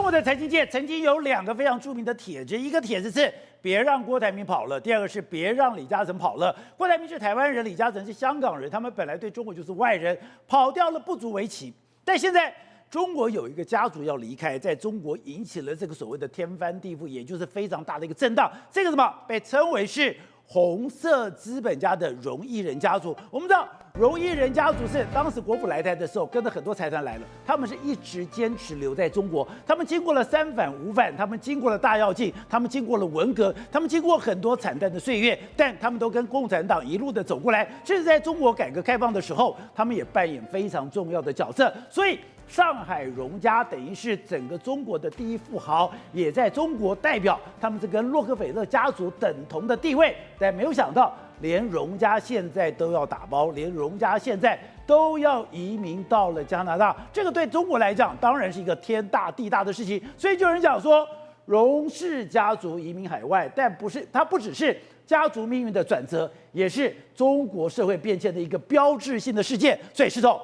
国的财经界曾经有2个非常著名的帖子，一个帖子是别让郭台铭跑了，第2个是别让李嘉诚跑了。郭台铭是台湾人，李嘉诚是香港人，他们本来对中国就是外人，跑掉了不足为奇。但现在中国有一个家族要离开，在中国引起了这个所谓的天翻地覆，也就是非常大的一个震荡。这个什么被称为是红色资本家的荣毅仁家族。我们知道荣毅仁家族是当时国府来台的时候，跟着很多财团来了，他们是一直坚持留在中国。他们经过了3反5反，他们经过了大跃进，他们经过了文革，他们经过很多惨淡的岁月，但他们都跟共产党一路的走过来。甚至在中国改革开放的时候，他们也扮演非常重要的角色。所以上海荣家等于是整个中国的第一富豪，也在中国代表他们是跟洛克菲勒家族等同的地位。但没有想到，连荣家现在都要打包，连荣家现在都要移民到了加拿大。这个对中国来讲，当然是一个天大地大的事情。所以就有人讲说，荣氏家族移民海外，但它不只是家族命运的转折，也是中国社会变迁的一个标志性的事件。所以石头。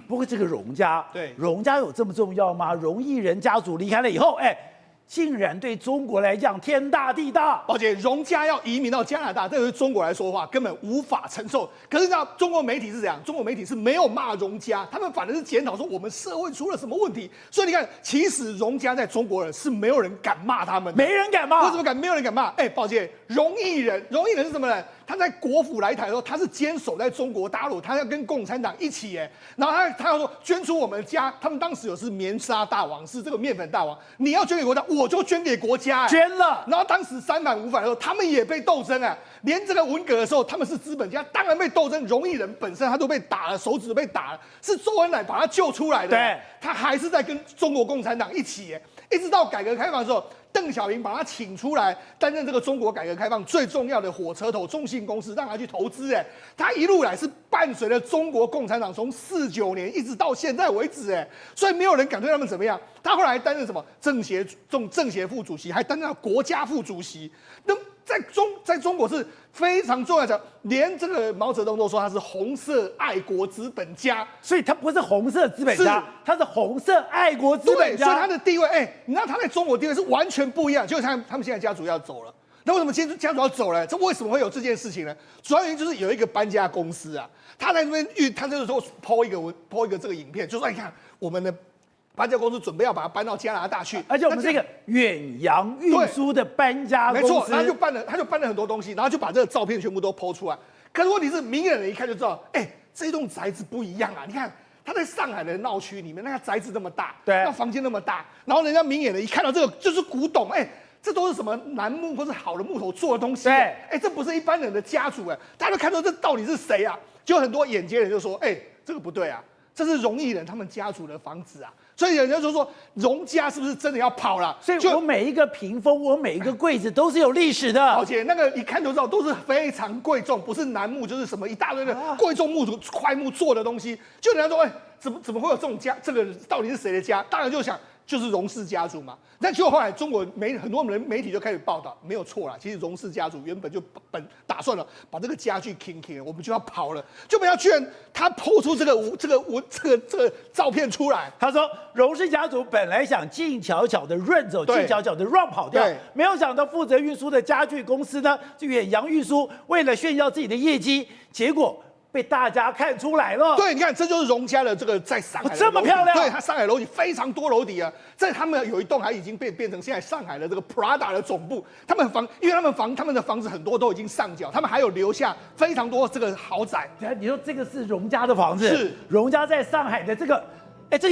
不过这个荣家，对荣家有这么重要吗？荣毅仁家族离开了以后，竟然对中国来讲天大地大。宝姐，荣家要移民到加拿大，这对中国来说的话，根本无法承受。可是你知道，中国媒体是怎样？中国媒体是没有骂荣家，他们反而是检讨说我们社会出了什么问题。所以你看，其实荣家在中国人是没有人敢骂他们的，没人敢骂。为什么敢？没有人敢骂。宝姐，荣毅仁是什么人？他在国府来台的时候，他是坚守在中国大陆，他要跟共产党一起然后他要说捐出我们的家，他们当时有是棉纱大王，是这个面粉大王，你要捐给国家，我就捐给国家捐了。然后当时3反5反的时候，他们也被斗争连这个文革的时候，他们是资本家，当然被斗争。荣毅仁本身他都被打了，手指都被打了，是周恩来把他救出来的。对，他还是在跟中国共产党一起一直到改革开放的时候。邓小平把他请出来担任这个中国改革开放最重要的火车头中信公司，让他去投资他一路来是伴随着中国共产党从49年一直到现在为止所以没有人敢对他们怎么样。他后来担任什么政协副主席，还担任国家副主席。那在中国是非常重要的，连这个毛泽东都说他是红色爱国资本家，所以他不是红色资本家，他是红色爱国资本家。对，所以他的地位，你知道他在中国地位是完全不一样。就是他们现在家族要走了，那为什么今天家族要走了？这为什么会有这件事情呢？主要原因就是有一个搬家公司他在那边他就是说抛一个这个影片，就说你看我们的搬家公司准备要把它搬到加拿大去，而且我们这个远洋运输的搬家公司，没错，他就搬了很多东西，然后就把这个照片全部都抛出来。可是问题是，明眼人一看就知道，这栋宅子不一样你看，他在上海的闹区里面，那个宅子那么大，对，那房间那么大，然后人家明眼人一看到这个就是古董，这都是什么楠木或是好的木头做的东西，这不是一般人的家族大家都看到这到底是谁就很多眼尖人就说，这个不对这是荣毅仁他们家族的房子所以人家就说荣家是不是真的要跑了？所以我每一个屏风，我每一个柜子都是有历史的，而且那个一看就知道都是非常贵重，不是楠木就是什么一大堆的贵重木头块木做的东西。就人家说，怎么会有这种家？这个到底是谁的家？当然就想就是荣氏家族嘛。但结果后来中国很多人媒体就开始报道，没有错啦。其实荣氏家族原本就打算了把这个家具清，我们就要跑了，就没想到居然他抛出这个照片出来。他说荣氏家族本来想静悄悄的润走，静悄悄的让跑掉，没有想到负责运输的家具公司呢，远洋运输为了炫耀自己的业绩，结果被大家看出来了。对，你看，这就是荣家的这个在上海这么漂亮。对，它上海楼底非常多楼底在他们有一栋还已经变成现在上海的这个 Prada 的总部。因为他们的房子很多都已经上缴，他们还有留下非常多这个豪宅。你说这个是荣家的房子，是荣家在上海的这个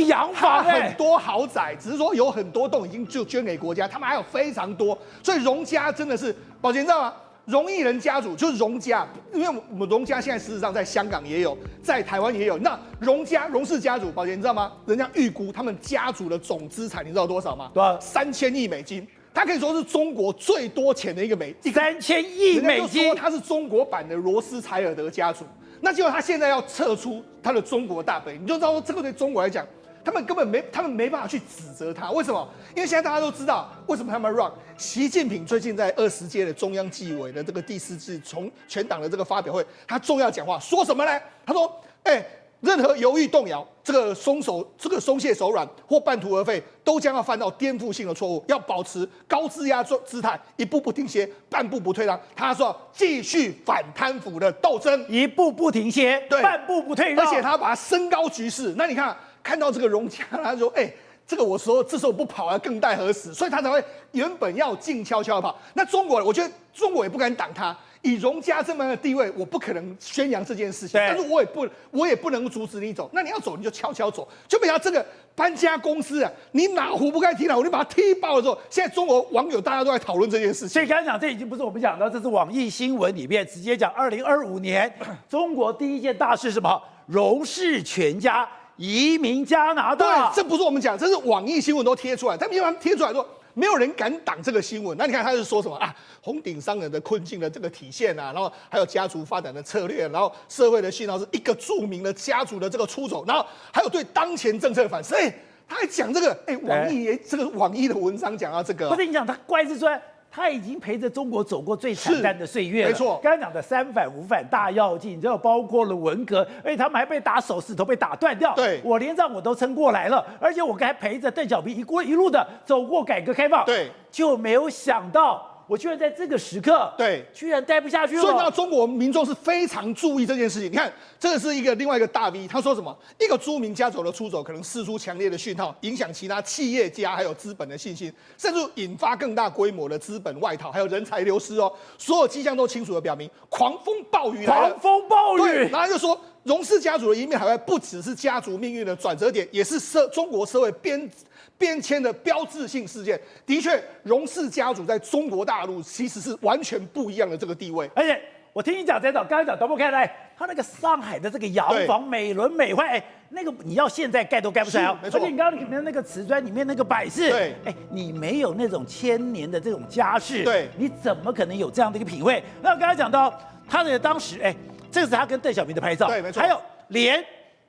洋房很多豪宅，只是说有很多栋已经就捐给国家，他们还有非常多，所以荣家真的是，宝杰你知道吗？荣毅仁家族就是荣家，因为我们荣家现在事实上在香港也有，在台湾也有。那荣氏家族，宝杰你知道吗？人家预估他们家族的总资产，你知道多少吗？多少？3000亿美金。他可以说是中国最多钱的一个3000亿美金。人家就说他是中国版的罗斯柴尔德家族。那结果他现在要撤出他的中国大本营，你就知道说这个对中国来讲。他们没办法去指责他，为什么？因为现在大家都知道为什么他们让习近平最近在20届的中央纪委的这个第4次从全党的这个发表会，他重要讲话说什么呢？他说：任何犹豫动摇，这个松懈手软或半途而废，都将要犯到颠覆性的错误。要保持高姿压姿态，一步不停歇，半步不退让。他说继续反贪腐的斗争，一步不停歇，对，半步不退让。而且他把它升高局势。那你看到这个荣家，他说，这个我说这时候不跑啊，更待何时？所以他才会原本要静悄悄地跑。那中国，我觉得中国也不敢挡他。以荣家这么样的地位，我不可能宣扬这件事情，但是我也不能阻止你走。那你要走，你就悄悄走。就没想到这个搬家公司啊，你哪壶不开提哪壶，你把它踢爆了之后，现在中国网友大家都在讨论这件事情。所以刚才讲，这已经不是我们讲的，这是网易新闻里面直接讲，2025年中国第一件大事是什么？荣氏全家移民加拿大。对，这不是我们讲，这是网易新闻都贴出来，他们贴出来说。没有人敢挡这个新闻。那你看，他是说什么啊？红顶商人的困境的这个体现啊，然后还有家族发展的策略，然后社会的信号是一个著名的家族的这个出走，然后还有对当前政策的反思。他还讲这个，网易的文章讲到这个，不是你讲他怪是说。他已经陪着中国走过最惨淡的岁月了，没错。刚刚讲的三反五反大跃进，这包括了文革，而且他们还被打手指头被打断掉。对，我连仗我都撑过来了，而且我还陪着邓小平一路的走过改革开放。对，就没有想到。我居然在这个时刻，对，居然待不下去了。所以呢，中国民众是非常注意这件事情。你看，这个是另外一个大 V， 他说什么？一个著名家族的出走，可能释出强烈的讯号，影响其他企业家还有资本的信心，甚至引发更大规模的资本外逃，还有人才流失哦。所有迹象都清楚的表明，狂风暴雨来了。狂风暴雨。对，然后就说，荣氏家族的一面海外，不只是家族命运的转折点，也是中国社会变迁的标志性事件。的确，荣氏家族在中国大陆其实是完全不一样的这个地位。而且我听你讲这种，刚才讲导播看来，他那个上海的这个洋房美轮美奂，那个你要现在盖都盖不出来哦。没错。而且你刚刚里面那个瓷砖里面那个摆饰，对，你没有那种千年的这种家世，对，你怎么可能有这样的一个品味？那我刚才讲到他的当时，这个是他跟邓小平的拍照，对，没错。还有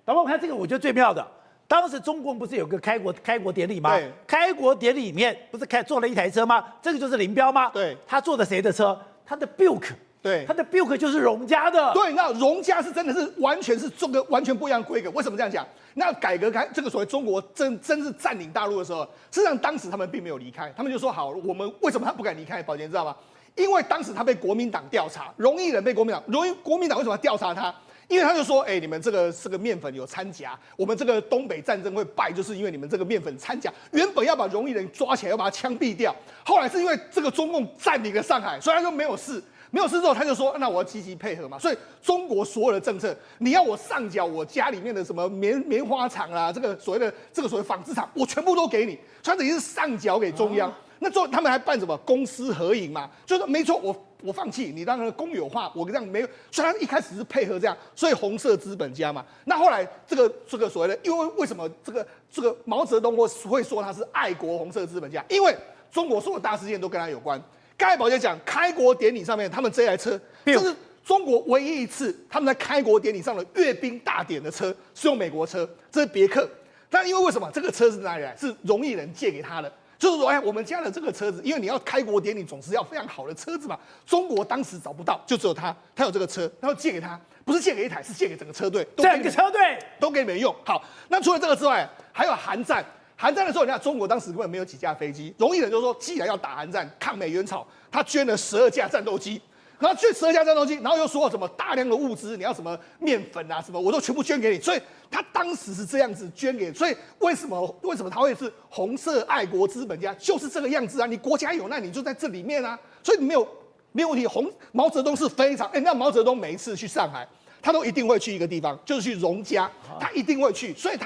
导播我看这个，我觉得最妙的。当时中共不是有个开国典礼吗？对，开国典礼里面不是坐了一台车吗？这个就是林彪吗？对，他坐的谁的车？他的 Buick。对，他的 Buick 就是荣家的。对，那荣家是真的是完全是这个完全不一样的规格。为什么这样讲？那改革这个所谓中国真是占领大陆的时候，事实上当时他们并没有离开，他们就说好，我们为什么他不敢离开？宝杰知道吗？因为当时他被国民党调查，荣毅人被国民党为什么要调查他？因为他就说，你们这个面粉有掺假，我们这个东北战争会败，就是因为你们这个面粉掺假。原本要把荣毅人抓起来，要把他枪毙掉，后来是因为这个中共占领了上海，所以他就没有事。没有事之后，他就说，那我要积极配合嘛。所以中国所有的政策，你要我上缴我家里面的什么棉花厂啦，这个所谓纺织厂，我全部都给你，所以等于是上缴给中央。那之后他们还办什么公私合营嘛？就是没错，我放弃你让公有化，我这样没有。所以他一开始是配合这样，所以红色资本家嘛。那后来这个所谓的，因为什么这个毛泽东会说他是爱国红色资本家？因为中国所有大事件都跟他有关。刚才宝杰讲开国典礼上面，他们这台车，这是中国唯一一次他们在开国典礼上的阅兵大典的车是用美国车，这是别克。但因为什么？这个车是哪里来？是荣毅人借给他的。就是说，我们家的这个车子，因为你要开国典礼，总是要非常好的车子嘛。中国当时找不到，就只有他有这个车，然后借给他，不是借给一台，是借给整个车队，整个车队都给你们用。好，那除了这个之外，还有韩战。韩战的时候，你看中国当时根本没有几架飞机，荣毅人就说，既然要打韩战，抗美援朝，他捐了12架战斗机。然后捐12架战斗机，然后又说什么大量的物资，你要什么面粉啊什么，我都全部捐给你。所以他当时是这样子捐给，所以为什么他会是红色爱国资本家，就是这个样子啊？你国家有难，你就在这里面啊，所以没有问题。毛泽东是非常，那毛泽东每一次去上海，他都一定会去一个地方，就是去荣家，他一定会去，所以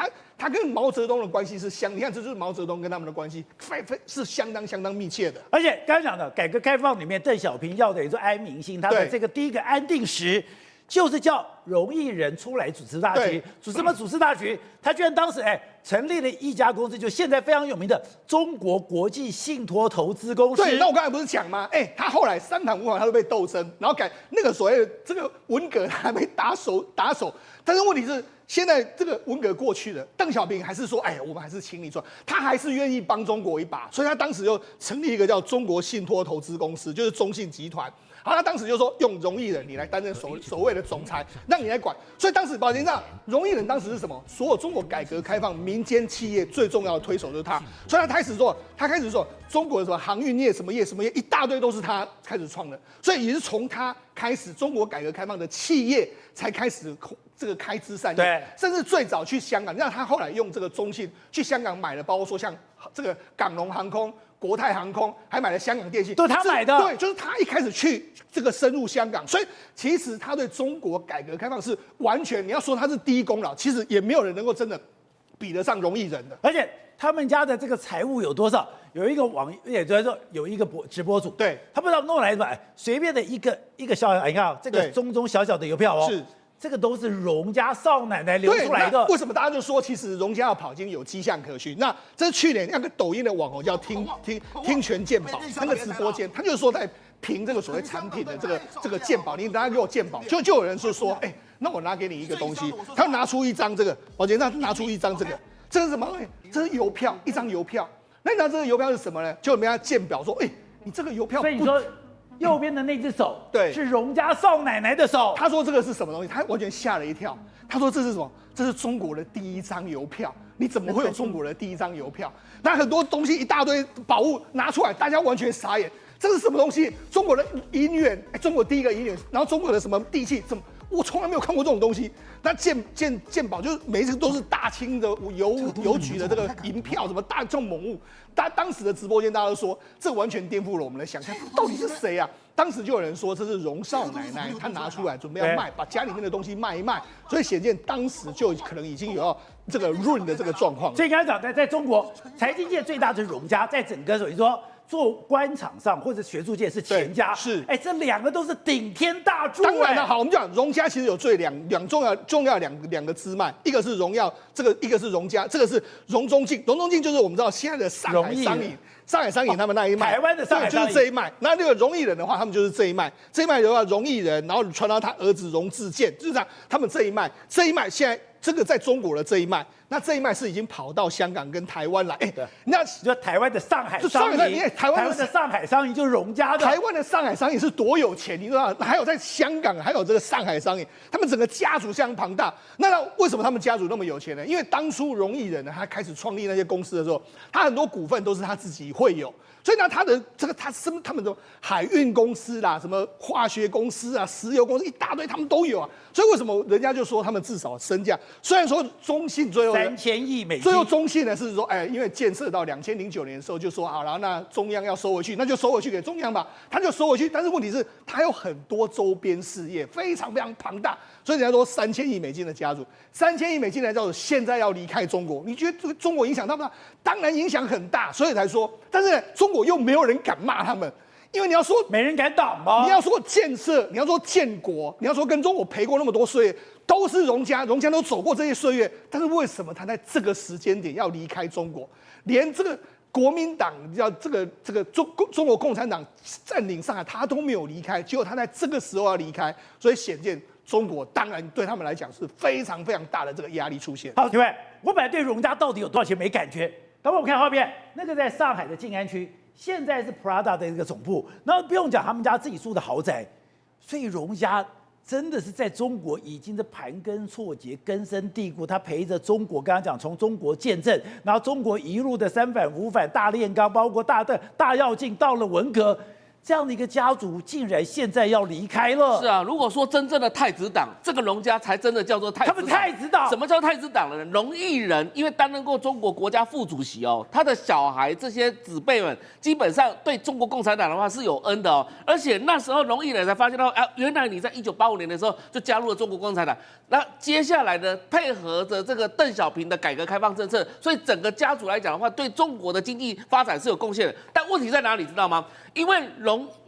他跟毛泽东的关系是你看，这就是毛泽东跟他们的关系，是相当密切的。而且刚才讲的改革开放里面，邓小平要的也是安民心，他的这个第一个安定时，就是叫荣毅人出来主持大局。主持大局？他居然当时成立了一家公司，就现在非常有名的中国国际信托投资公司。对，那我刚才不是讲吗？他后来3反5反他都被斗争，然后改那个所谓的这个文革，他还被打手，但是问题是。现在这个文革过去了，邓小平还是说，我们还是请你赚，他还是愿意帮中国一把，所以他当时就成立一个叫中国信托投资公司，就是中信集团。好，那当时就说用荣毅仁你来担任所谓的总裁，让你来管。所以当时保监上，荣毅仁当时是什么？所有中国改革开放民间企业最重要的推手就是他，所以他开始做中国的什么航运业、什么业、一大堆都是他开始创的。所以也是从他开始，中国改革开放的企业才开始这个开枝散叶，甚至最早去香港，让他后来用这个中信去香港买了，包括说像这个港龙航空、国泰航空，还买了香港电信，都是他买的。对，就是他一开始去这个深入香港，所以其实他对中国改革开放是完全，你要说他是第一功劳，其实也没有人能够真的比得上荣毅仁的。而且他们家的这个财务有多少？有一个也就是说有一个直播主，对，他不知道弄来什么，随便的一个小小，你看啊，这个中小小的邮票哦，是。这个都是荣家少奶奶留出来的。为什么大家就说其实荣家要跑经有迹象可循？那这是去年那个抖音的网红叫听权鉴宝，那个直播间，他就是说在评这个所谓产品的这个鉴宝，你拿给我鉴宝，就有人说，哎，那我拿给你一个东西，他拿出一张这个，保监他拿出一张这是什么？这是邮票，一张邮票。那你知道这个邮票是什么呢？就人家鉴表说，哎，你这个邮票，所以你说。右边的那只手，对，是荣家少奶奶的手。他说这个是什么东西？他完全吓了一跳。他说这是什么？这是中国的第一张邮票。你怎么会有中国的第一张邮票？那很多东西一大堆宝物拿出来，大家完全傻眼。这是什么东西？中国的银元，中国第一个银元，然后中国的什么地契，怎么？我从来没有看过这种东西。那鉴宝就是每一次都是大清的邮局的这个银票，什么大这种猛物。当时的直播间大家都说，这完全颠覆了我们的想象，到底是谁啊？当时就有人说这是荣少奶奶，她拿出来准备要卖，把家里面的东西卖一卖，所以显见当时就可能已经有要这个润的这个状况。所以刚才讲在中国财经界最大的是荣家，在整个所以说做官场上或者学术界是钱家，是这两个都是顶天大柱。当然了，好，我们讲荣家其实有两重要两个支脉，一个是荣耀，一个是荣家，这个是荣中镜，荣中镜就是我们知道现在的上海商银他们那一脉，台湾的上海商银就是这一脉。那个荣毅仁的话，他们就是这一脉，这一脉的话荣毅仁，然后传到他儿子荣智健，就是这样，他们这一脉现在。这个在中国的这一脉，那这一脉是已经跑到香港跟台湾来。那就台湾的上海商银，台湾的上海商银就是荣家的。台湾的上海商银是多有钱，你知道吗？还有在香港，还有这个上海商银，他们整个家族相当庞大。那为什么他们家族那么有钱呢？因为当初荣毅仁呢，他开始创立那些公司的时候，他很多股份都是他自己会有。所以呢，他们的海运公司啦，什么化学公司啊、石油公司一大堆，他们都有啊。所以为什么人家就说他们至少身价？虽然说中信最后3000亿美金，最后中信呢是说，因为建设到2009年的时候就说好了，那中央要收回去，那就收回去给中央吧，他就收回去。但是问题是，他有很多周边事业，非常非常庞大，所以人家说3000亿美金的家族，3000亿美金的家族现在要离开中国，你觉得这个中国影响大不大？当然影响很大，所以才说，但是中国又没有人敢骂他们。因为你要说没人敢挡吗？你要说建设，你要说建国，你要说跟中国赔过那么多岁月，都是荣家都走过这些岁月，但是为什么他在这个时间点要离开中国？连这个国民党要这个中国共产党占领上海，他都没有离开，结果他在这个时候要离开，所以显见中国当然对他们来讲是非常非常大的这个压力出现。好，各位，我本来对荣家到底有多少钱没感觉，等会我们看画面，那个在上海的静安区。现在是 Prada 的一个总部，那不用讲，他们家自己住的豪宅，所以荣家真的是在中国已经是盘根错节、根深蒂固。他陪着中国，刚刚讲从中国建政，然后中国一路的三反五反、大炼钢，包括大跃进，到了文革。这样的一个家族竟然现在要离开了。是啊，如果说真正的太子党，这个荣家才真的叫做太子党。他们太子党，什么叫太子党呢？荣毅仁因为担任过中国国家副主席哦，他的小孩这些子辈们基本上对中国共产党的话是有恩的哦。而且那时候荣毅仁才发现到，原来你在1985年的时候就加入了中国共产党。那接下来呢，配合着这个邓小平的改革开放政策，所以整个家族来讲的话，对中国的经济发展是有贡献的。但问题在哪里，知道吗？因为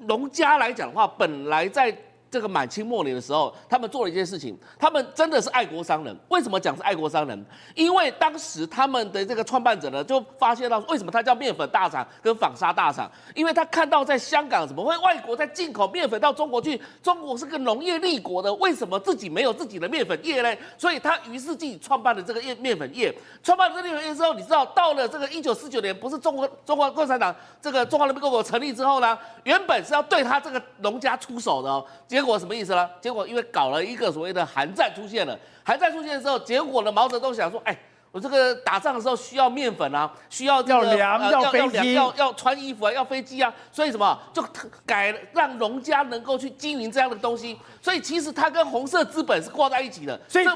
荣家来讲的话，本来在这个满清末年的时候，他们做了一件事情，他们真的是爱国商人。为什么讲是爱国商人？因为当时他们的这个创办者呢，就发现到为什么他叫面粉大厂跟纺纱大厂，因为他看到在香港怎么会外国在进口面粉到中国去，中国是个农业立国的，为什么自己没有自己的面粉业呢？所以他于是自己创办了这个面粉业。创办了这个面粉业之后，你知道到了这个1949年，不是中国共产党这个中华人民共和国成立之后呢，原本是要对他这个农家出手的哦，结果什么意思呢？结果因为搞了一个所谓的韩战出现了，韩战出现之后，结果呢，毛泽东想说，哎。我这个打仗的时候需要面粉啊，需要这个要粮，要飞机，要穿衣服啊，要飞机啊，所以什么就改让农家能够去经营这样的东西，所以其实它跟红色资本是挂在一起的。所以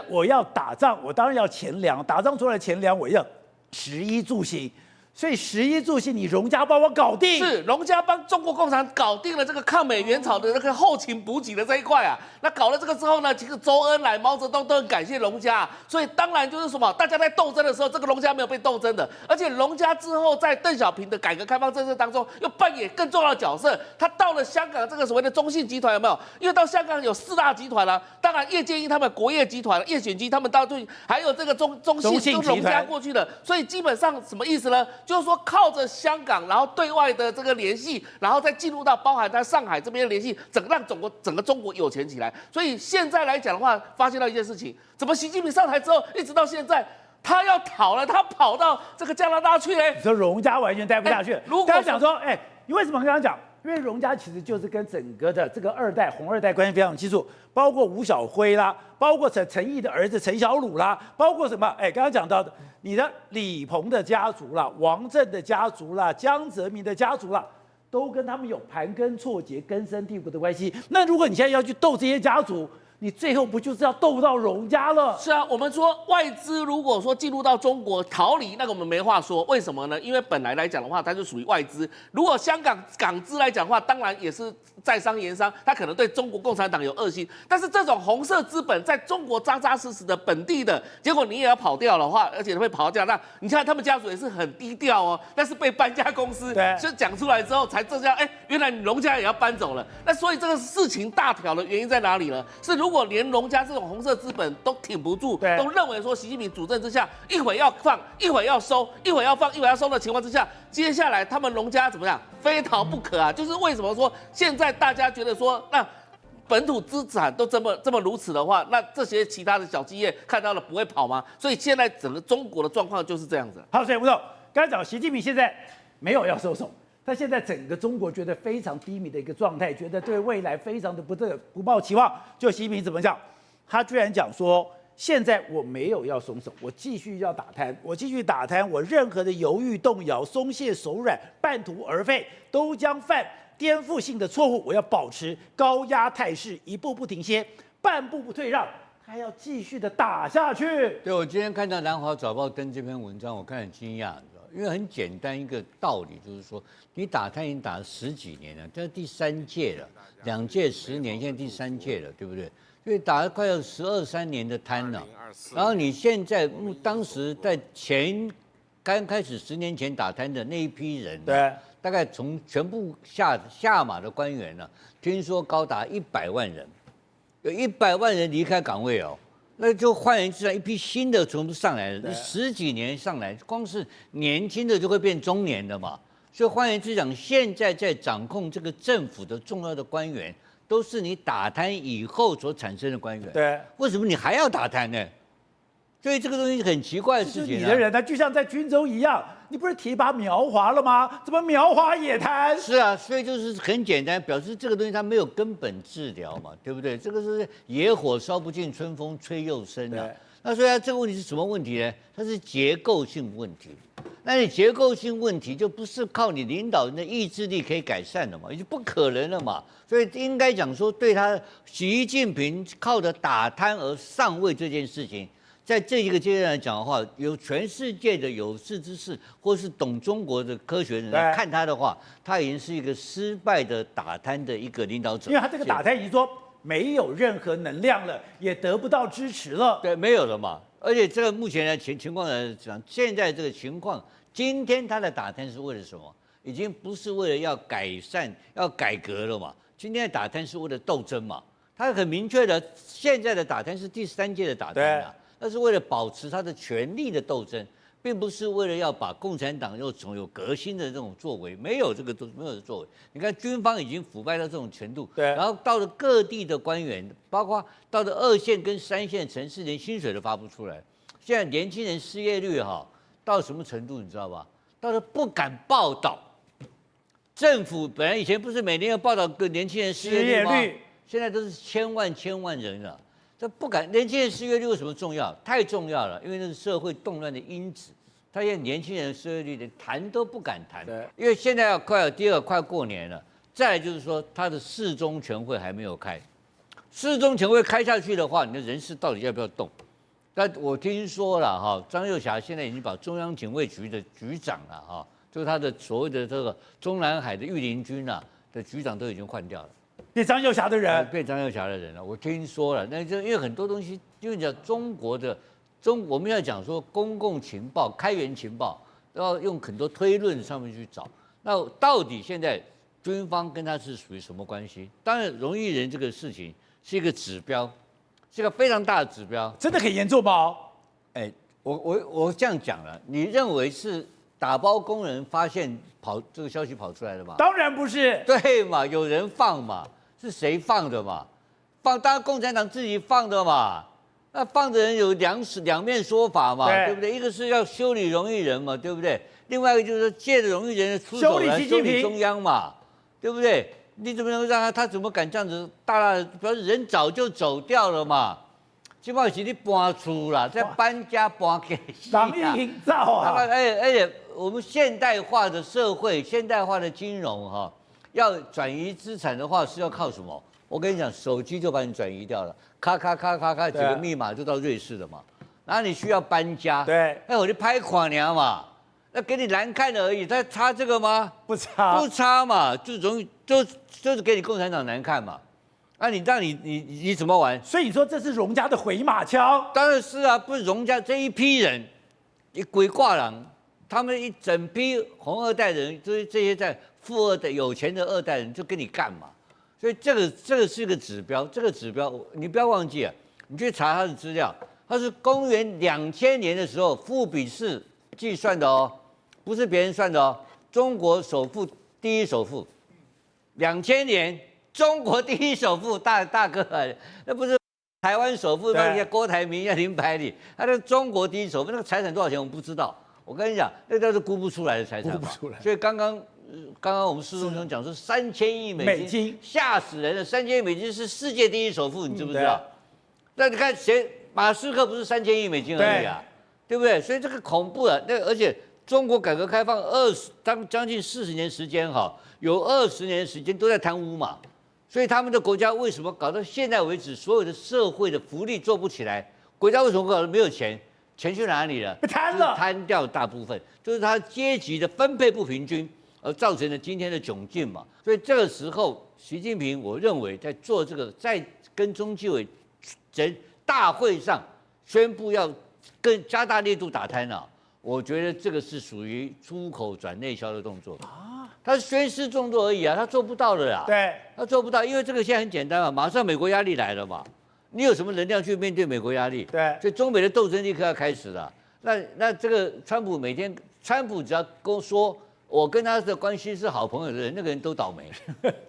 我要打仗，我当然要钱粮，打仗出来钱粮，我要食衣住行。所以食衣住行，你荣家帮我搞定，是荣家帮中国共产党搞定了这个抗美援朝的那个后勤补给的这一块啊。那搞了这个之后呢，其实周恩来、毛泽东都很感谢荣家，所以当然就是什么，大家在斗争的时候，这个荣家没有被斗争的，而且荣家之后在邓小平的改革开放政策当中又扮演更重要的角色。他到了香港这个所谓的中信集团有没有？因为到香港有4大集团了、当然叶剑英他们国业集团、叶选基他们到对，还有这个中信都荣家过去的，所以基本上什么意思呢？就是说靠着香港，然后对外的这个联系，然后再进入到包含在上海这边的联系，让整个中国有钱起来。所以现在来讲的话，发现到一件事情，怎么习近平上台之后，一直到现在，他要逃了，他跑到这个加拿大去嘞？你说荣家完全待不下去。如果刚才讲说，你为什么刚刚讲？因为荣家其实就是跟整个的这个红二代关系非常清楚，包括吴小辉啦，包括陈毅的儿子陈小鲁啦，包括什么？刚刚讲到的，你的李鹏的家族啦，王震的家族啦，江泽民的家族啦，都跟他们有盘根错节、根深蒂固的关系。那如果你现在要去斗这些家族，你最后不就是要斗到荣家了？是啊，我们说外资如果说进入到中国逃离，那个我们没话说，为什么呢？因为本来来讲的话，它就属于外资。如果香港港资来讲的话，当然也是在商言商，它可能对中国共产党有恶心。但是这种红色资本在中国扎扎实实的本地的，结果你也要跑掉的话，而且会跑到加拿大，你看他们家族也是很低调哦，但是被搬家公司就讲出来之后才这样，原来你荣家也要搬走了。那所以这个事情大条的原因在哪里呢？是如果连荣家这种红色资本都挺不住，都认为说习近平主政之下，一会要放，一会要收，一会要放，一会要收的情况之下，接下来他们荣家怎么样，非逃不可啊！就是为什么说现在大家觉得说，那本土资产都这么如此的话，那这些其他的小企业看到了不会跑吗？所以现在整个中国的状况就是这样子。好，所以吴总刚才讲，习近平现在没有要收手。他现在整个中国觉得非常低迷的一个状态，觉得对未来非常的不抱期望。就习近平怎么讲？他居然讲说，现在我没有要松手，我继续要打贪，我任何的犹豫动摇、松懈手软、半途而废，都将犯颠覆性的错误。我要保持高压态势，一步不停歇，半步不退让。还要继续的打下去。对，我今天看到南华早报登这篇文章，我看很惊讶。因为很简单一个道理，就是说，你打贪已经打了10几年了，这是第3届了，2届10年，现在第3届了，对不对？所以打了快要12、13年的贪了。然后你现在当时在刚开始10年前打贪的那一批人，对，大概从全部下马的官员呢，听说高达100万人，有100万人离开岗位哦。那就换言之，一批新的全部上来了，10几年上来，光是年轻的就会变中年的嘛。所以换言之讲，现在在掌控这个政府的重要的官员，都是你打贪以后所产生的官员。对，为什么你还要打贪呢？所以这个东西很奇怪的事情、你的人呢，就像在军中一样，你不是提拔苗华了吗？怎么苗华也贪？是啊，所以就是很简单，表示这个东西它没有根本治疗嘛，对不对？这个是野火烧不尽，春风吹又生啊。那所以它这个问题是什么问题呢？它是结构性问题。那你结构性问题就不是靠你领导人的意志力可以改善的嘛，就不可能了嘛。所以应该讲说，对他习近平靠着打贪而上位这件事情。在这一个阶段来讲的话，有全世界的有识之士，或是懂中国的科学人来看他的话，他已经是一个失败的打贪的一个领导者。因为他这个打贪已经说没有任何能量了，也得不到支持了。对，没有了嘛。而且这个目前的情况来讲，现在这个情况，今天他的打贪是为了什么？已经不是为了要改善、要改革了嘛。今天的打贪是为了斗争嘛，他很明确的，现在的打贪是第3届的打贪啊，那是为了保持他的权力的斗争，并不是为了要把共产党又有革新的这种作为，没有这个没有的作为。你看军方已经腐败到这种程度，对，然后到了各地的官员，包括到了2线跟3线城市，连薪水都发不出来。现在年轻人失业率到什么程度，你知道吧？到了不敢报道。政府本来以前不是每年要报道个年轻人失业率吗？现在都是千万人了。这不敢，年轻人失业率为什么重要？太重要了，因为那是社会动乱的因子。他现在年轻人失业率连谈都不敢谈，因为现在第二个快过年了，再来就是说他的四中全会还没有开，四中全会开下去的话，你的人事到底要不要动？但我听说了张又侠现在已经把中央警卫局的局长了就是他的所谓的这个中南海的御林军的局长都已经换掉了。变张又侠的人，变张又侠的人了。我听说了，那就因为很多东西，因为讲我们要讲说公共情报、开源情报，要用很多推论上面去找。那到底现在军方跟他是属于什么关系？当然，荣毅人这个事情是一个指标，是一个非常大的指标。真的很严重吗？我这样讲了，你认为是打包工人发现这个消息跑出来的吗？当然不是。对嘛，有人放嘛。是谁放的嘛？当然共产党自己放的嘛。那放的人有两面说法嘛，对不对？一个是要修理荣毅人嘛，对不对？另外一个就是借着荣毅人的出手来修理中央嘛，对不对？你怎么能让他怎么敢这样子大的？表示人早就走掉了嘛。基本上是你搬出了，在搬家搬给党意营造啊！而且我们现代化的社会、现代化的金融要转移资产的话是要靠什么？我跟你讲，手机就把你转移掉了，咔几个密码就到瑞士了嘛。然后你需要搬家，对，我就拍垮娘嘛，那给你难看而已，他差这个吗？不差嘛，就是给你共产党难看嘛。你怎么玩？所以你说这是荣家的回马枪？当然是啊，不是荣家这一批人，你鬼挂郎，他们一整批红二代人，就是这些在富二代、有钱的二代人，就跟你干嘛？所以这个是个指标，这个指标你不要忘记啊，你去查他的资料，他是公元2000年的时候，富比士计算的哦，不是别人算的哦，中国第一首富，2000年。中国第一首富大哥那不是台湾首富，那些郭台铭、林百里，他是中国第一首富，那个财产多少钱我们不知道。我跟你讲，那都是估不出来的财产，估不出来。所以刚刚我们施中兄讲说3000亿美金，吓死人了！3000亿美金是世界第一首富，你知不知道？那你看马斯克不是3000亿美金而已啊，对不对？所以这个恐怖了。而且中国改革开放将近40年时间有20年时间都在贪污嘛。所以他们的国家为什么搞到现在为止，所有的社会的福利做不起来？国家为什么搞得没有钱？钱去哪里了？被贪了，贪掉大部分，就是他阶级的分配不平均，而造成了今天的窘境嘛。所以这个时候，习近平我认为在做这个，在跟中纪委大会上宣布要更加大力度打贪我觉得这个是属于出口转内销的动作他是宣示动作而已他做不到的啦。对，他做不到，因为这个现在很简单嘛，马上美国压力来了嘛，你有什么能量去面对美国压力？对，所以中美的斗争立刻要开始了。那这个川普只要跟我说我跟他的关系是好朋友的人，那个人都倒霉。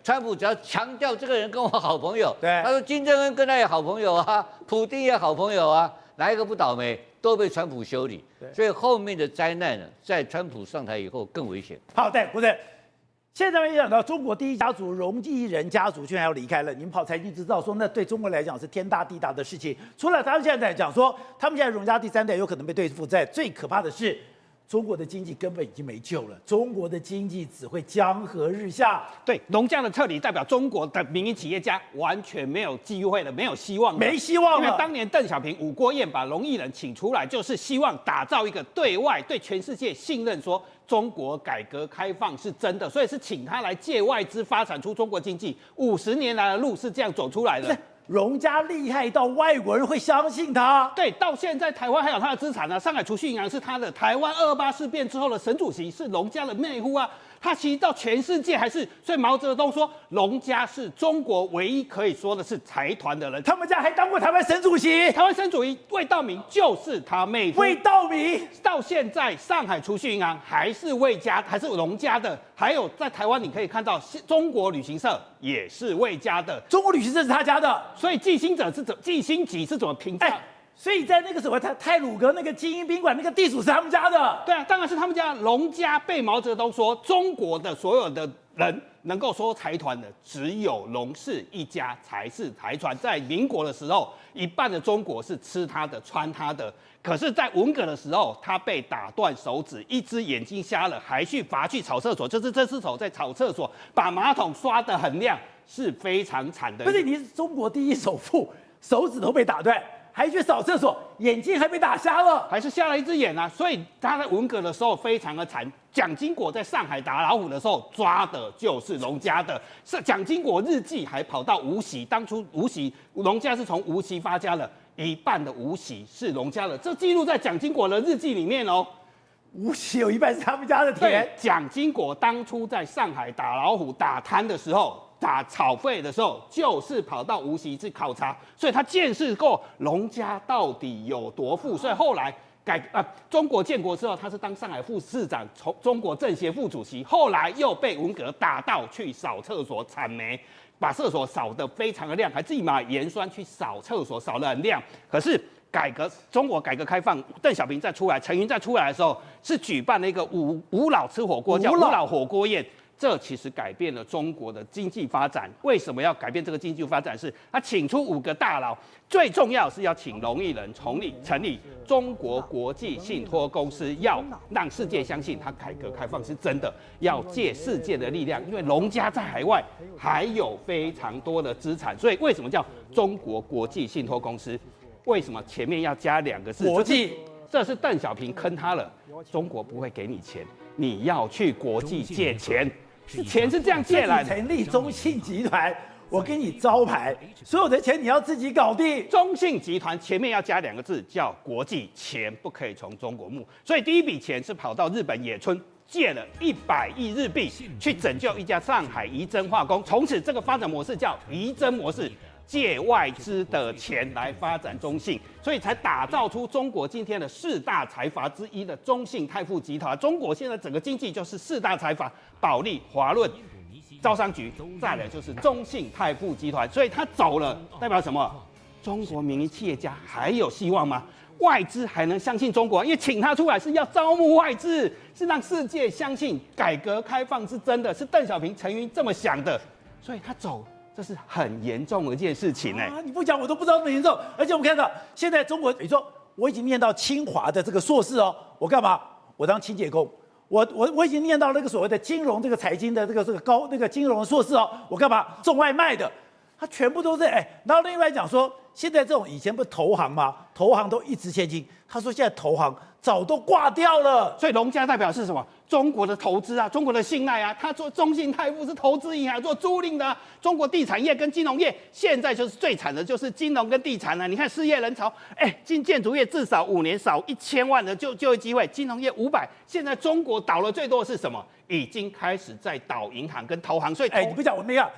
川普只要强调这个人跟我好朋友，对，他说金正恩跟他也好朋友啊，普丁也好朋友啊，哪一个不倒霉？都被川普修理。所以后面的灾难呢，在川普上台以后更危险。好，对，不是。现在没想到中国第一家族荣毅人家族居然要离开了。你们跑财经知道说，那对中国来讲是天大地大的事情。除了他们现在讲说，他们现在荣家第3代有可能被对付在，最可怕的是，中国的经济根本已经没救了，中国的经济只会江河日下。对，荣家的撤离代表中国的民营企业家完全没有机会了，没有希望了，没希望了。因为当年邓小平、吴郭燕把荣毅人请出来，就是希望打造一个对外对全世界信任说。中国改革开放是真的，所以是请他来借外资发展出中国经济。50年来的路是这样走出来的。荣家厉害到外国人会相信他。对，到现在台湾还有他的资产呢。上海储蓄银行是他的，台湾228事变之后的沈主席是荣家的妹夫啊。它其实到全世界还是，所以毛泽东说龙家是中国唯一可以说的是财团的人。他们家还当过台湾省主席，台湾省主席魏道明就是他妹夫。魏道明到现在，上海储蓄银行还是魏家，还是龙家的。还有在台湾，你可以看到中国旅行社也是魏家的。中国旅行社是他家的，所以季星吉是怎么评价？所以在那个什么泰鲁阁那个精英宾馆那个地主是他们家的。对啊，当然是他们家。龙家被毛泽东说，中国的所有的人能够说财团的，只有龙氏一家才是财团。在民国的时候，一半的中国是吃他的、穿他的。可是，在文革的时候，他被打断手指，一只眼睛瞎了，还去罚去扫厕所，就是这只手在扫厕所，把马桶刷得很亮，是非常惨的。不是，你是中国第一首富，手指头被打断。还去扫厕所，眼睛还被打瞎了，还是瞎了一只眼啊！所以他在文革的时候非常的惨。蒋经国在上海打老虎的时候抓的就是龙家的，是蒋经国日记还跑到无锡，当初无锡龙家是从无锡发家的，一半的无锡是龙家的，这记录在蒋经国的日记里面哦。无锡有一半是他们家的田。蒋经国当初在上海打老虎、打贪的时候。打草费的时候，就是跑到无锡去考察，所以他见识过龙家到底有多富。所以后来中国建国之后，他是当上海副市长、中国政协副主席，后来又被文革打到去扫厕所铲煤，把厕所扫得非常的亮，还自己买盐酸去扫厕所，扫得很亮。可是中国改革开放，邓小平再出来，陈云再出来的时候，是举办了一个五老吃火锅，叫五老火锅宴。这其实改变了中国的经济发展。为什么要改变这个经济发展？是他请出5个大佬，最重要是要请龙毅人成立中国国际信托公司，要让世界相信他改革开放是真的，要借世界的力量。因为龙家在海外还有非常多的资产，所以为什么叫中国国际信托公司？为什么前面要加2个字？国际。这是邓小平坑他了，中国不会给你钱，你要去国际借钱。钱是这样借来的。成立中信集团，我给你招牌，所有的钱你要自己搞定。中信集团前面要加2个字，叫国际，钱不可以从中国募。所以第一笔钱是跑到日本野村借了100亿日币，去拯救一家上海仪征化工。从此这个发展模式叫仪征模式。借外资的钱来发展中信，所以才打造出中国今天的4大财阀之一的中信泰富集团。中国现在整个经济就是4大财阀：保利、华润、招商局，再来就是中信泰富集团。所以他走了，代表什么？中国民营企业家还有希望吗？外资还能相信中国？因为请他出来是要招募外资，是让世界相信改革开放是真的，是邓小平、陈云这么想的，所以他走。这是很严重的一件事情你不讲我都不知道那么严重。而且我们看到现在中国，你说我已经念到清华的这个硕士哦，我干嘛？我当清洁工。我已经念到那个所谓的金融这个财经的这个高那个金融硕士哦，我干嘛？送外卖的，他全部都是然后另外讲说，现在这种以前不是投行吗？投行都一掷千金，他说现在投行早都挂掉了。所以龙家代表是什么？中国的投资啊，中国的信赖啊。他做中信泰富是投资银行，做租赁的啊。中国地产业跟金融业现在就是最惨的，就是金融跟地产啊。你看失业人潮，建筑业至少5年少1000万的就业机会，金融业500。现在中国倒了最多的是什么？已经开始在倒银行跟投行。所以你不讲我没看，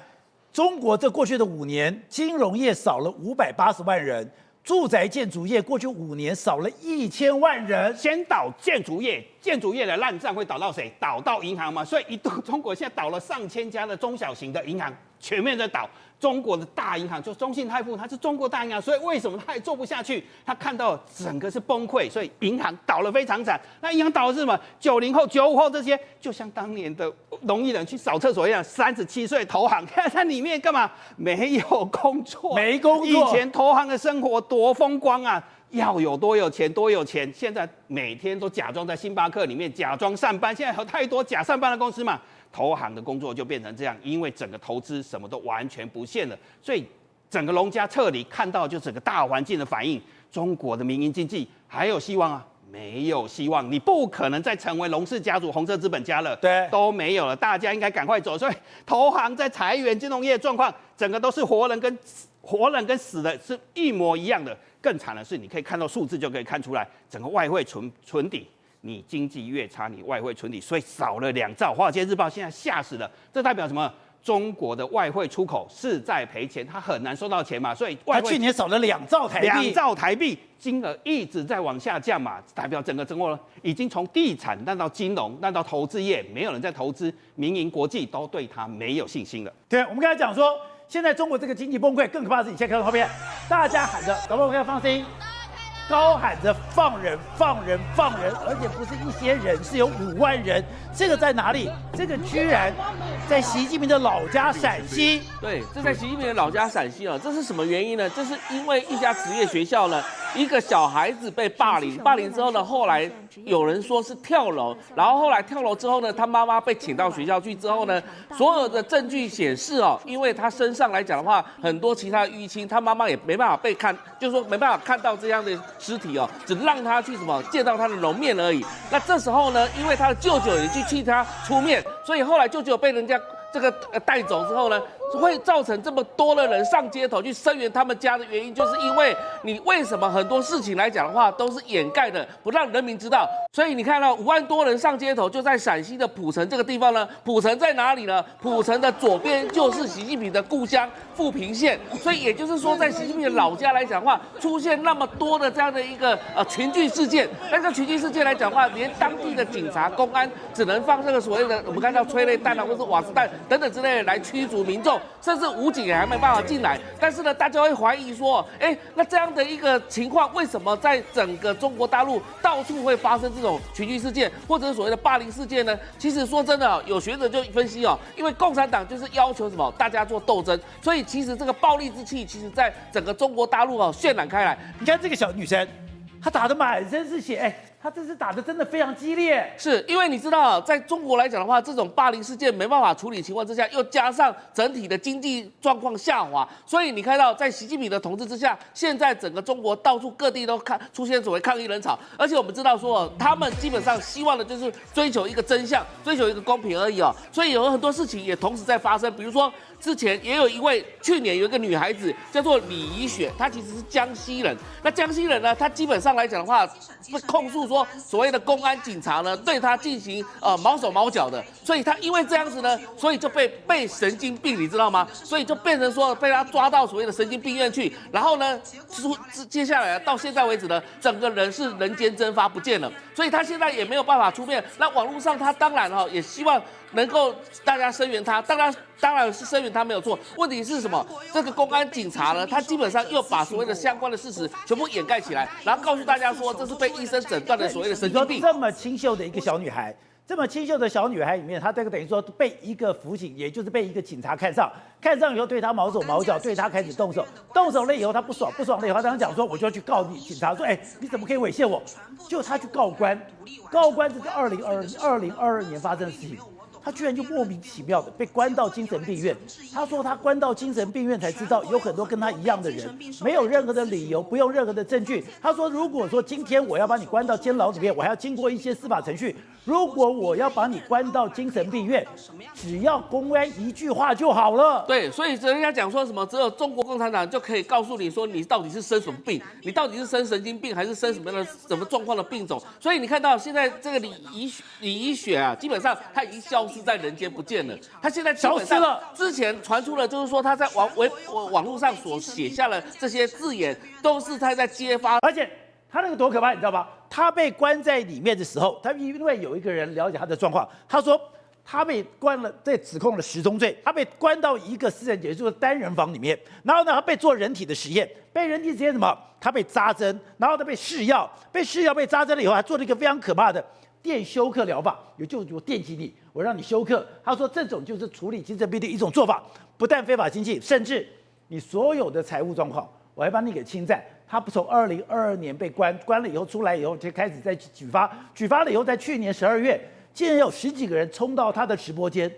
中国这过去的5年，金融业少了580万人。住宅建筑业过去5年少了1000万人，先倒建筑业，建筑业的烂账会倒到谁？倒到银行嘛。所以中国现在倒了上千家的中小型的银行，全面在倒。中国的大银行就中信泰富，它是中国大银行，所以为什么它也做不下去？它看到整个是崩溃，所以银行倒了非常惨。那银行倒的是什么？90后、95后这些，就像当年的龙毅人去扫厕所一样，37岁投行，看在里面干嘛？没有工作，没工作。以前投行的生活多风光啊！要有多有钱，多有钱。现在每天都假装在星巴克里面假装上班，现在有太多假上班的公司嘛。投行的工作就变成这样，因为整个投资什么都完全不见了，所以整个龙家撤离，看到就整个大环境的反应，中国的民营经济还有希望啊？没有希望，你不可能再成为龙氏家族、红色资本家了，对，都没有了，大家应该赶快走。所以投行在裁员，金融业状况，整个都是活人跟死的是一模一样的。更惨的是，你可以看到数字就可以看出来，整个外汇存底你经济越差，你外汇存底，所以少了2兆。华尔街日报现在吓死了，这代表什么？中国的外汇出口是在赔钱，它很难收到钱嘛，所以外他去年少了2兆台币，2兆台币，金额一直在往下降嘛，代表整个中国已经从地产烂到金融，烂到投资业，没有人在投资，民营国际都对它没有信心了。对，我们刚才讲说，现在中国这个经济崩溃，更可怕的是，你现在看到画面，大家喊着，搞不好可以放声音，高喊着放人、放人、放人，而且不是一些人，是有5万人。这个在哪里？这个居然在习近平的老家陕西。对，这在习近平的老家陕西啊，这是什么原因呢？这是因为一家职业学校呢，一个小孩子被霸凌，霸凌之后呢，后来有人说是跳楼，然后后来跳楼之后呢，他妈妈被请到学校去之后呢，所有的证据显示哦，因为他身上来讲的话，很多其他的淤青，他妈妈也没办法被看，就是说没办法看到这样的尸体哦，只让他去什么见到他的容面而已。那这时候呢，因为他的舅舅也去替他出面，所以后来舅舅被人家这个带走之后呢，会造成这么多的人上街头去声援他们家的原因，就是因为你为什么很多事情来讲的话都是掩盖的，不让人民知道。所以你看到5万多人上街头，就在陕西的蒲城这个地方呢。蒲城在哪里呢？蒲城的左边就是习近平的故乡富平县，所以也就是说，在习近平的老家来讲的话，出现那么多的这样的一个群聚事件。那这群聚事件来讲的话，连当地的警察、公安只能放这个所谓的我们看到催泪弹啊，或是瓦斯弹等等之类的来驱逐民众，甚至武警也还没办法进来。但是呢，大家会怀疑说，那这样的一个情况，为什么在整个中国大陆到处会发生这种群聚事件，或者是所谓的霸凌事件呢？其实说真的，有学者就分析哦，因为共产党就是要求什么，大家做斗争，所以其实这个暴力之气，其实在整个中国大陆渲染开来。你看这个小女生，她打得满身是血，她这次打得真的非常激烈。是因为你知道，在中国来讲的话，这种霸凌事件没办法处理情况之下，又加上整体的经济状况下滑，所以你看到在习近平的统治之下，现在整个中国到处各地都出现所谓抗议人潮，而且我们知道说，他们基本上希望的就是追求一个真相，追求一个公平而已哦。所以有很多事情也同时在发生，比如说之前也有去年有一个女孩子叫做李怡雪，她其实是江西人。那江西人呢，她基本上来讲的话，会控诉说所谓的公安警察呢对她进行毛手毛脚的，所以她因为这样子呢，所以就被神经病，你知道吗？所以就变成说被她抓到所谓的神经病院去，然后呢，接下来到现在为止呢，整个人是人间蒸发不见了，所以她现在也没有办法出面。那网络上她当然也希望能够大家声援他，当然是声援他没有错。问题是什么？这个公安警察呢，他基本上又把所谓的相关的事实全部掩盖起来，然后告诉大家说这是被医生诊断的所谓的神经病。这么清秀的一个小女孩，这么清秀的小女孩里面，她这个等于说被一个辅警，也就是被一个警察看上以后对她毛手毛脚，对她开始动手了以后，她不爽了以后，她当时讲说我就要去告你。警察说，你怎么可以猥亵我？就她去告官，这是2022年发生的事情。他居然就莫名其妙的被关到精神病院。他说他关到精神病院才知道，有很多跟他一样的人，没有任何的理由，不用任何的证据。他说，如果说今天我要把你关到监牢里面，我还要经过一些司法程序。如果我要把你关到精神病院，只要公安一句话就好了。对，所以人家讲说什么，只有中国共产党就可以告诉你说你到底是生什么病，你到底是生神经病还是生什么状况的病种。所以你看到现在这个李怡雪啊，基本上他已经消失在人间不见了。他现在消失了。之前传出了就是说他在网络上所写下的这些字眼，都是他在揭发，而且他那个多可怕，你知道吗？他被关在里面的时候，他因为有一个人了解他的状况，他说他被关了，被指控了10宗罪，他被关到一个私人也就是单人房里面，然后呢，他被做人体的实验，被人体实验什么？他被扎针，然后他被试药，被扎针了以后，还做了一个非常可怕的电休克疗法，也就是我电击你，我让你休克。他说这种就是处理精神病的一种做法，不但非法经济，甚至你所有的财务状况，我还帮你给清债。他从2022年被关了以后出来以后，就开始在举发了以后，在去年12月，竟然有10几个人冲到他的直播间，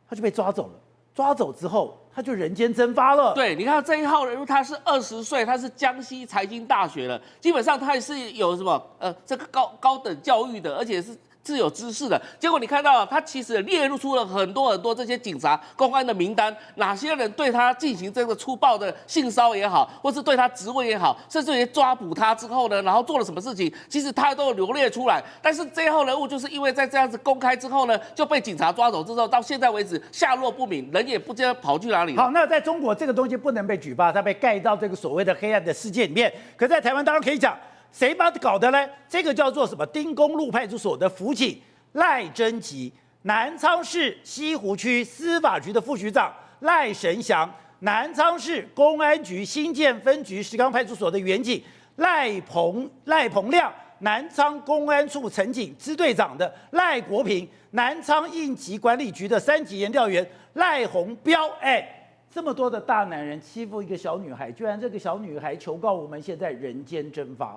他就被抓走了。抓走之后，他就人间蒸发了。对，你看这一号人物，他是20岁，他是江西财经大学的，基本上他也是有什么这个高等教育的，而且是是有知识的。结果你看到他其实列入出了很多这些警察、公安的名单，哪些人对他进行这个粗暴的性骚也好，或是对他质问也好，甚至于抓捕他之后呢，然后做了什么事情，其实他都有罗列出来。但是这一号人物就是因为在这样子公开之后呢，就被警察抓走之后，到现在为止下落不明，人也不知道跑去哪里了。好，那在中国这个东西不能被举报，它被盖到这个所谓的黑暗的世界里面。可在台湾当然可以讲，谁把它搞的呢？这个叫做什么？丁公路派出所的辅警赖贞吉，南昌市西湖区司法局的副局长赖神祥，南昌市公安局新建分局石冈派出所的员警赖鹏亮，南昌公安处陈警支队长的赖国平，南昌应急管理局的3级研调员赖宏彪，这么多的大男人欺负一个小女孩，居然这个小女孩求告我们，现在人间蒸发。